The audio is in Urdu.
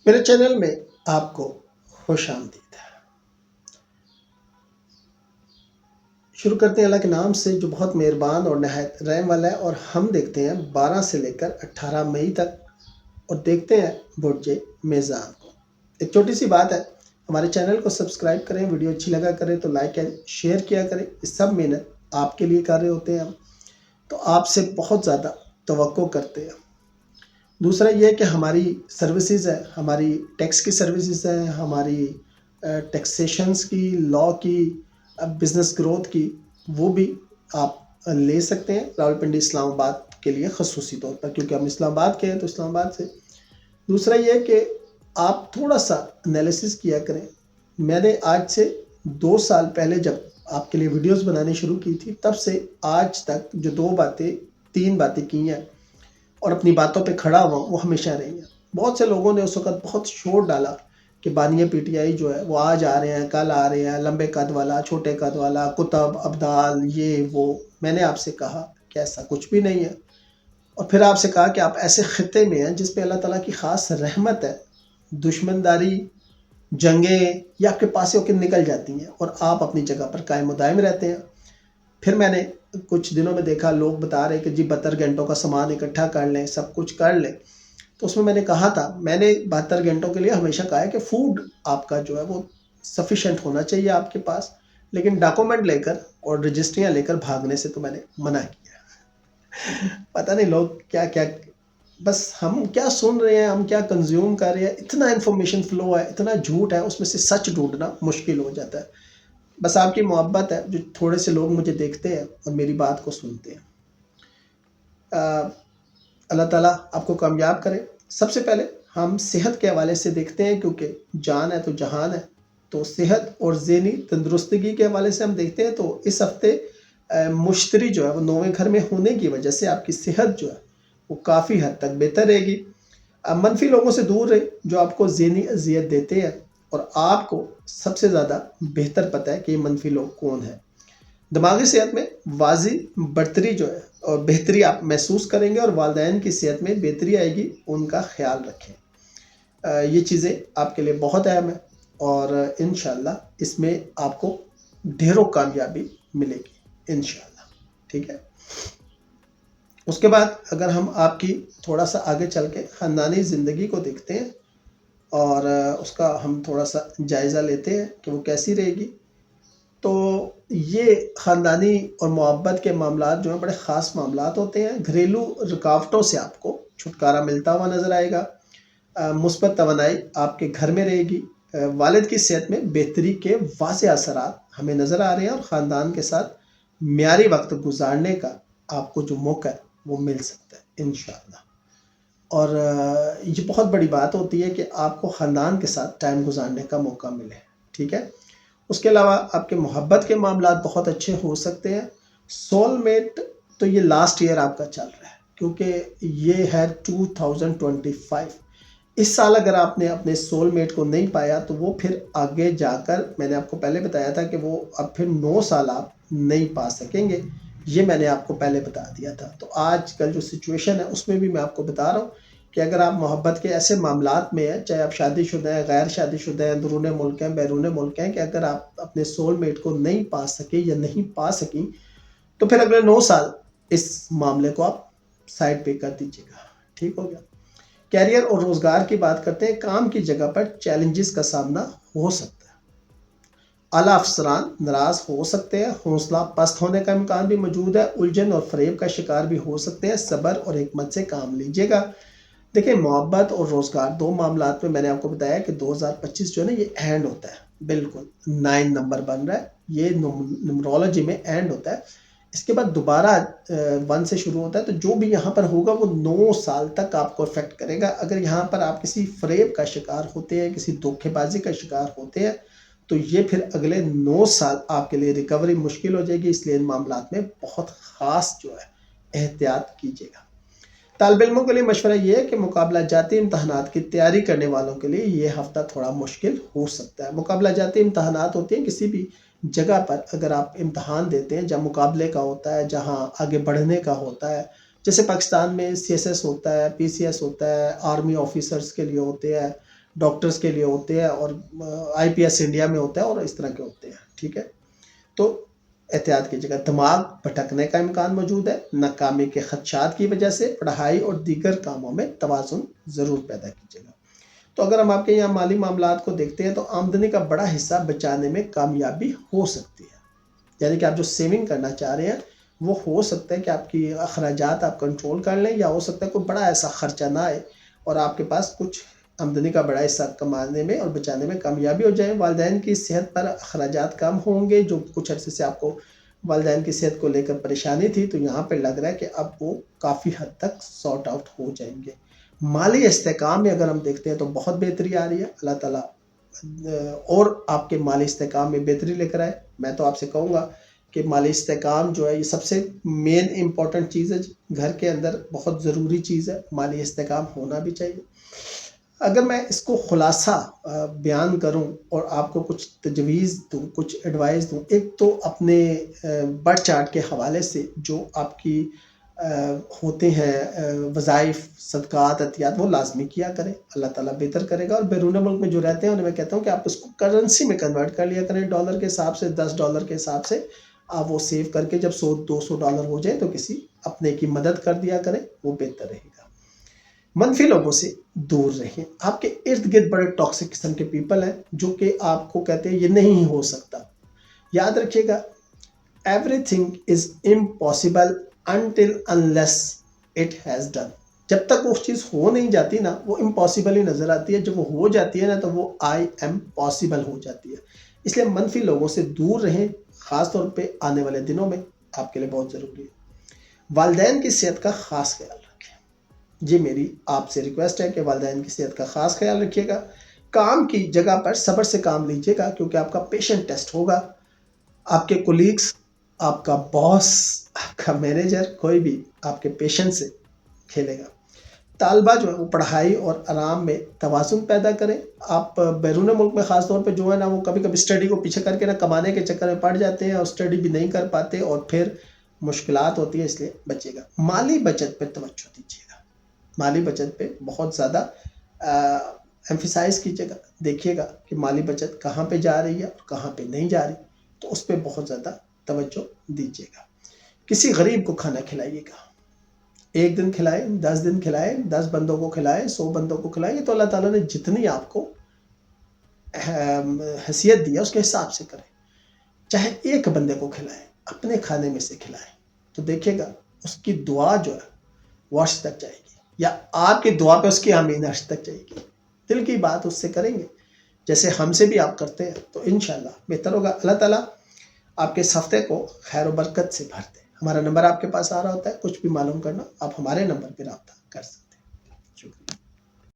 میرے چینل میں آپ کو خوش آمدید ہے۔ شروع کرتے ہیں اللہ کے نام سے جو بہت مہربان اور نہایت رحم والا ہے، اور ہم دیکھتے ہیں 12 سے لے کر 18 مئی تک، اور دیکھتے ہیں برج میزان کو۔ ایک چھوٹی سی بات ہے، ہمارے چینل کو سبسکرائب کریں، ویڈیو اچھی لگا کریں تو لائک اینڈ شیئر کیا کریں۔ یہ سب محنت آپ کے لیے کر رہے ہوتے ہیں ہم، تو آپ سے بہت زیادہ توقع کرتے ہیں۔ دوسرا یہ کہ ہماری سروسز ہے، ہماری ٹیکس کی سروسز ہیں، ہماری ٹیکسیشنز کی، لا کی، بزنس گروتھ کی، وہ بھی آپ لے سکتے ہیں راولپنڈی اسلام آباد کے لیے خصوصی طور پر، کیونکہ ہم اسلام آباد کے ہیں تو اسلام آباد سے۔ دوسرا یہ کہ آپ تھوڑا سا انالیسس کیا کریں۔ میں نے آج سے 2 سال پہلے جب آپ کے لیے ویڈیوز بنانی شروع کی تھی، تب سے آج تک جو 3 باتیں کی ہیں اور اپنی باتوں پہ کھڑا ہوا وہ ہمیشہ رہی ہیں۔ بہت سے لوگوں نے اس وقت بہت شور ڈالا کہ بانیہ پی ٹی آئی جو ہے وہ آج آ رہے ہیں، کل آ رہے ہیں، لمبے قد والا، چھوٹے قد والا، کتب، ابدال، یہ وہ۔ میں نے آپ سے کہا کہ ایسا کچھ بھی نہیں ہے، اور پھر آپ سے کہا کہ آپ ایسے خطے میں ہیں جس پہ اللہ تعالیٰ کی خاص رحمت ہے، دشمنداری، جنگیں یہ آپ کے پاس سے ہو کے نکل جاتی ہیں، اور آپ اپنی جگہ پر قائم و دائم رہتے ہیں۔ پھر میں نے کچھ دنوں میں دیکھا لوگ بتا رہے کہ جی 72 گھنٹوں کا سامان اکٹھا کر لیں، سب کچھ کر لیں۔ تو اس میں نے کہا تھا، میں نے 72 گھنٹوں کے لیے ہمیشہ کہا ہے کہ فوڈ آپ کا جو ہے وہ سفیشینٹ ہونا چاہیے آپ کے پاس، لیکن ڈاکومنٹ لے کر اور رجسٹریاں لے کر بھاگنے سے تو میں نے منع کیا۔ پتہ نہیں لوگ کیا کیا، بس ہم کیا سن رہے ہیں، ہم کیا کنزیوم کر رہے ہیں، اتنا انفارمیشن فلو ہے، اتنا جھوٹ ہے، اس میں سے سچ ڈھونڈنا مشکل ہو جاتا ہے۔ بس آپ کی محبت ہے جو تھوڑے سے لوگ مجھے دیکھتے ہیں اور میری بات کو سنتے ہیں۔ اللہ تعالیٰ آپ کو کامیاب کرے۔ سب سے پہلے ہم صحت کے حوالے سے دیکھتے ہیں، کیونکہ جان ہے تو جہان ہے، تو صحت اور ذہنی تندرستگی کے حوالے سے ہم دیکھتے ہیں۔ تو اس ہفتے مشتری جو ہے وہ 9ویں گھر میں ہونے کی وجہ سے آپ کی صحت جو ہے وہ کافی حد تک بہتر رہے گی۔ منفی لوگوں سے دور رہیں جو آپ کو ذہنی اذیت دیتے ہیں، اور آپ کو سب سے زیادہ بہتر پتہ ہے کہ یہ منفی لوگ کون ہیں۔ دماغی صحت میں واضح بڑھتری جو ہے اور بہتری آپ محسوس کریں گے، اور والدین کی صحت میں بہتری آئے گی، ان کا خیال رکھیں۔ یہ چیزیں آپ کے لیے بہت اہم ہیں، اور انشاءاللہ اس میں آپ کو ڈھیروں کامیابی ملے گی انشاءاللہ، ٹھیک ہے۔ اس کے بعد اگر ہم آپ کی تھوڑا سا آگے چل کے خاندانی زندگی کو دیکھتے ہیں، اور اس کا ہم تھوڑا سا جائزہ لیتے ہیں کہ وہ کیسی رہے گی، تو یہ خاندانی اور محبت کے معاملات جو ہیں بڑے خاص معاملات ہوتے ہیں۔ گھریلو رکاوٹوں سے آپ کو چھٹکارا ملتا ہوا نظر آئے گا۔ مثبت توانائی آپ کے گھر میں رہے گی۔ والد کی صحت میں بہتری کے واضح اثرات ہمیں نظر آ رہے ہیں، اور خاندان کے ساتھ معیاری وقت گزارنے کا آپ کو جو موقع ہے وہ مل سکتا ہے انشاءاللہ۔ اور یہ بہت بڑی بات ہوتی ہے کہ آپ کو خاندان کے ساتھ ٹائم گزارنے کا موقع ملے، ٹھیک ہے۔ اس کے علاوہ آپ کے محبت کے معاملات بہت اچھے ہو سکتے ہیں۔ سول میٹ تو یہ لاسٹ ایئر آپ کا چل رہا ہے، کیونکہ یہ ہے 2025۔ اس سال اگر آپ نے اپنے سول میٹ کو نہیں پایا تو وہ پھر آگے جا کر، میں نے آپ کو پہلے بتایا تھا کہ وہ اب پھر 9 سال آپ نہیں پا سکیں گے، یہ میں نے آپ کو پہلے بتا دیا تھا۔ تو آج کل جو سچویشن ہے اس میں بھی میں آپ کو بتا رہا ہوں کہ اگر آپ محبت کے ایسے معاملات میں ہیں، چاہے آپ شادی شدہ ہیں، غیر شادی شدہ ہیں، اندرون ملک ہیں، بیرون ملک ہیں، کہ اگر آپ اپنے سول میٹ کو نہیں پا سکے یا نہیں پا سکیں، تو پھر اگلے 9 سال اس معاملے کو آپ سائڈ پہ کر دیجیے گا، ٹھیک ہو گیا۔ کیریئر اور روزگار کی بات کرتے ہیں۔ کام کی جگہ پر چیلنجز کا سامنا ہو سکتا ہے، اعلیٰ افسران ناراض ہو سکتے ہیں، حوصلہ پست ہونے کا امکان بھی موجود ہے، الجھن اور فریب کا شکار بھی ہو سکتے ہیں۔ صبر اور حکمت سے کام لیجیے گا۔ دیکھیں، محبت اور روزگار 2 معاملات میں میں نے آپ کو بتایا کہ 2025 جو ہے نا یہ اینڈ ہوتا ہے، بالکل 9 نمبر بن رہا ہے، یہ نمرولوجی میں اینڈ ہوتا ہے۔ اس کے بعد دوبارہ 1 سے شروع ہوتا ہے، تو جو بھی یہاں پر ہوگا وہ 9 سال تک آپ کو افیکٹ کرے گا۔ اگر یہاں پر آپ کسی فریب کا شکار ہوتے ہیں، کسی دھوکے بازی کا شکار ہوتے ہیں، تو یہ پھر اگلے 9 سال آپ کے لیے ریکوری مشکل ہو جائے گی۔ اس لیے ان معاملات میں بہت خاص جو ہے احتیاط کیجیے گا۔ طالب علموں کے لیے مشورہ یہ ہے کہ مقابلہ جاتی امتحانات کی تیاری کرنے والوں کے لیے یہ ہفتہ تھوڑا مشکل ہو سکتا ہے۔ مقابلہ جاتی امتحانات ہوتے ہیں کسی بھی جگہ پر اگر آپ امتحان دیتے ہیں جہاں مقابلے کا ہوتا ہے، جہاں آگے بڑھنے کا ہوتا ہے، جیسے پاکستان میں CSS ہوتا ہے، PCS ہوتا ہے، آرمی آفیسرز کے لیے ہوتے ہیں، ڈاکٹرز کے لیے ہوتے ہیں اور IPS انڈیا میں ہوتا ہے اور اس طرح کے ہوتے ہیں، ٹھیک ہے۔ تو احتیاط کیجیے گا۔ دماغ بھٹکنے کا امکان موجود ہے، ناکامی کے خدشات کی وجہ سے پڑھائی اور دیگر کاموں میں توازن ضرور پیدا کیجیے گا۔ تو اگر ہم آپ کے یہاں مالی معاملات کو دیکھتے ہیں تو آمدنی کا بڑا حصہ بچانے میں کامیابی ہو سکتی ہے، یعنی کہ آپ جو سیونگ کرنا چاہ رہے ہیں وہ ہو سکتا ہے کہ آپ کی اخراجات آپ کنٹرول کر لیں، یا ہو سکتا ہے کوئی بڑا ایسا خرچہ نہ آئے اور آپ کے پاس کچھ آمدنی کا بڑا حصہ کمانے میں اور بچانے میں کامیابی ہو جائے۔ والدین کی صحت پر اخراجات کم ہوں گے، جو کچھ عرصے سے آپ کو والدین کی صحت کو لے کر پریشانی تھی، تو یہاں پہ لگ رہا ہے کہ اب وہ کافی حد تک سارٹ آؤٹ ہو جائیں گے۔ مالی استحکام میں اگر ہم دیکھتے ہیں تو بہت بہتری آ رہی ہے، اللہ تعالیٰ اور آپ کے مالی استحکام میں بہتری لے کر آئے۔ میں تو آپ سے کہوں گا کہ مالی استحکام جو ہے یہ سب سے مین امپورٹنٹ چیز ہے، گھر کے اندر بہت ضروری چیز ہے، مالی استحکام ہونا بھی چاہیے۔ اگر میں اس کو خلاصہ بیان کروں اور آپ کو کچھ تجویز دوں، کچھ ایڈوائز دوں، ایک تو اپنے برتھ چارٹ کے حوالے سے جو آپ کی ہوتے ہیں وظائف، صدقات، عطیات، وہ لازمی کیا کریں، اللہ تعالیٰ بہتر کرے گا۔ اور بیرون ملک میں جو رہتے ہیں انہیں میں کہتا ہوں کہ آپ اس کو کرنسی میں کنورٹ کر لیا کریں، ڈالر کے حساب سے، $10 کے حساب سے آپ وہ سیو کر کے جب $100-200 ہو جائیں تو کسی اپنے کی مدد کر دیا کریں، وہ بہتر رہے گا۔ منفی لوگوں سے دور رہیں۔ آپ کے ارد گرد بڑے ٹاکسک قسم کے پیپل ہیں جو کہ آپ کو کہتے ہیں یہ نہیں ہو سکتا۔ یاد رکھیے گا، everything is impossible until unless it has done. جب تک وہ چیز ہو نہیں جاتی نا، وہ امپاسبل ہی نظر آتی ہے، جب وہ ہو جاتی ہے نا تو وہ آئی ایم پاسبل ہو جاتی ہے۔ اس لیے منفی لوگوں سے دور رہیں، خاص طور پہ آنے والے دنوں میں آپ کے لیے بہت ضروری ہے۔ والدین کی صحت کا خاص خیال رکھیں، جی میری آپ سے ریکویسٹ ہے کہ والدین کی صحت کا خاص خیال رکھیے گا۔ کام کی جگہ پر صبر سے کام لیجیے گا، کیونکہ آپ کا پیشنٹ ٹیسٹ ہوگا۔ آپ کے کولیگز، آپ کا باس، آپ کا مینیجر، کوئی بھی آپ کے پیشنٹ سے کھیلے گا۔ طالبہ جو ہے وہ پڑھائی اور آرام میں توازن پیدا کریں۔ آپ بیرون ملک میں خاص طور پہ جو ہے نا وہ کبھی کبھی اسٹڈی کو پیچھے کر کے نا کمانے کے چکر میں پڑ جاتے ہیں اور اسٹڈی بھی نہیں کر پاتے اور پھر مشکلات ہوتی ہے، اس لیے بچے گا۔ مالی بچت پہ توجہ دیجیے گا، مالی بچت پہ بہت زیادہ ایمفیسائز کیجیے گا، دیکھیے گا کہ مالی بچت کہاں پہ جا رہی ہے اور کہاں پہ نہیں جا رہی، تو اس پہ بہت زیادہ توجہ دیجیے گا۔ کسی غریب کو کھانا کھلائیے گا، 1 دن کھلائیں، 10 دن کھلائیں، 10 بندوں کو کھلائیں، 100 بندوں کو کھلائیں، تو اللہ تعالیٰ نے جتنی آپ کو حیثیت دی ہے اس کے حساب سے کریں۔ چاہے 1 بندے کو کھلائیں، اپنے کھانے میں سے کھلائیں، تو دیکھیے گا اس کی دعا جو ہے وہ عرش تک جائے گی، یا آپ کی دعا پہ اس کی آمین عرش تک جائے گی۔ دل کی بات اس سے کریں گے جیسے ہم سے بھی آپ کرتے ہیں تو انشاءاللہ بہتر ہوگا۔ اللہ تعالیٰ آپ کے اس ہفتے کو خیر و برکت سے بھر دے۔ ہمارا نمبر آپ کے پاس آ رہا ہوتا ہے، کچھ بھی معلوم کرنا آپ ہمارے نمبر پہ رابطہ کر سکتے ہیں۔